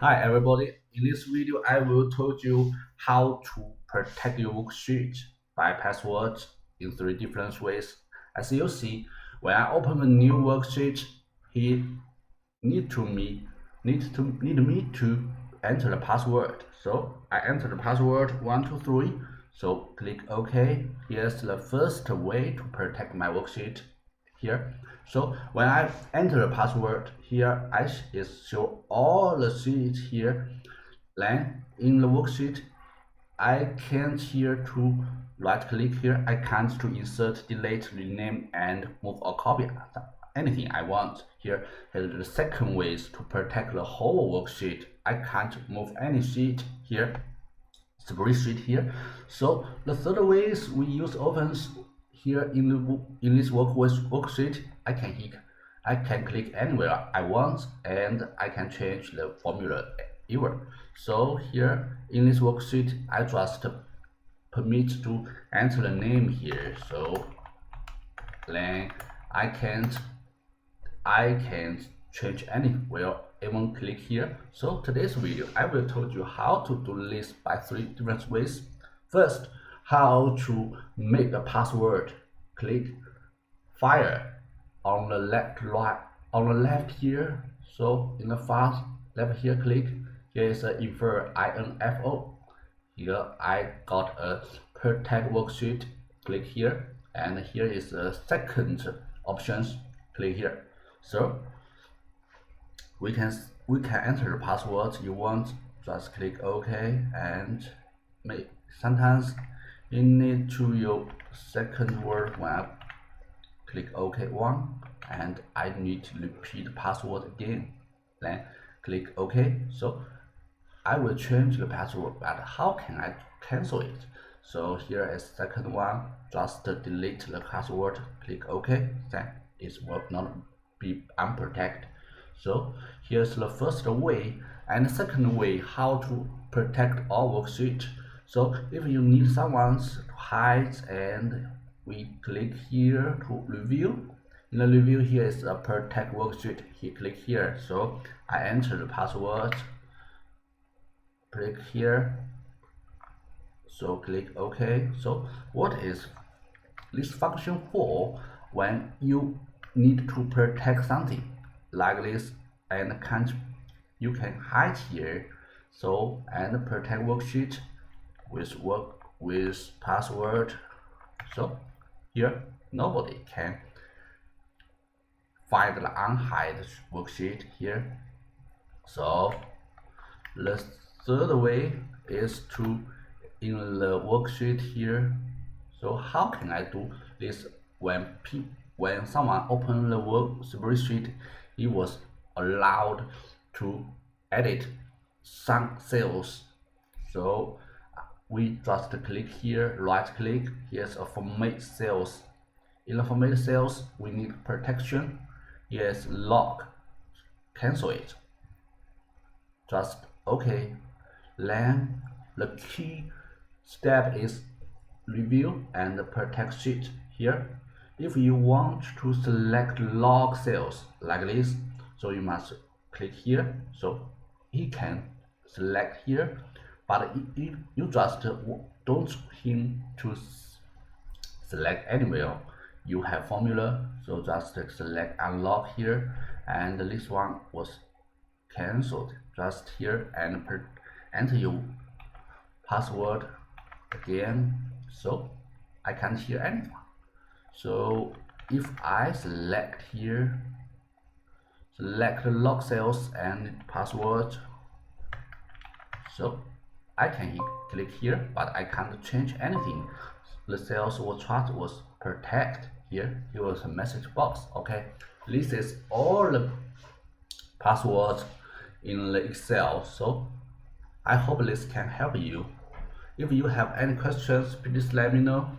Hi everybody, in this video I will tell you how to protect your worksheet by password in three different ways. As you see, when I open a new worksheet, he need me to enter the password. So I enter the password 123. So click OK. Here's the first way to protect my worksheet here. So when I enter the password here, I show all the sheets here. Then in the worksheet, I can't here to right click here. I can't to insert, delete, rename, and move or copy anything I want. Here is the second ways to protect the whole worksheet. I can't move any sheet here, spreadsheet here. So the third way is we use opens here in this worksheet. I can click anywhere I want and I can change the formula even. So here in this worksheet, I just permit to enter the name here. So then I can't change anywhere, even click here. So today's video, I will tell you how to do this by three different ways. First, how to make a password. Click file on the left here. So in the far left here, click here is a info. Here I got a protect worksheet. Click here, and here is the second options. Click here. So we can enter the password you want. Just click OK, and sometimes you need to use second word when I click OK one, and I need to repeat the password again. Then click OK. So I will change the password, but how can I cancel it? So here is second one. Just delete the password. Click OK. Then it will not be unprotected. So here's the first way, and the second way how to protect our worksheet. So if you need someone to hide, and we click here to review. In the review, here is a protect worksheet. He click here. So I enter the password. Click here. So click OK. So what is this function for? When you need to protect something like this, and you can hide here. So and protect worksheet with password. So here nobody can find the unhide worksheet here. So the third way is to in the worksheet here. So how can I do this when someone opened the spreadsheet, he was allowed to edit some cells. So we just click here, right click, here's a format cells. In the format cells, we need protection. Here's lock, cancel it. Just OK. Then the key step is review and protect sheet here. If you want to select log cells like this, so you must click here. So he can select here, but you just don't him to select anywhere. You have formula, so just select unlock here, and this one was cancelled. Just here and enter your password again. So I can't hear anyone. So if I select here, select the log cells and password, so I can click here, but I can't change anything. The cells or chart was protect here. Here was a message box. Okay, this is all the passwords in the Excel. So I hope this can help you. If you have any questions, please let me know.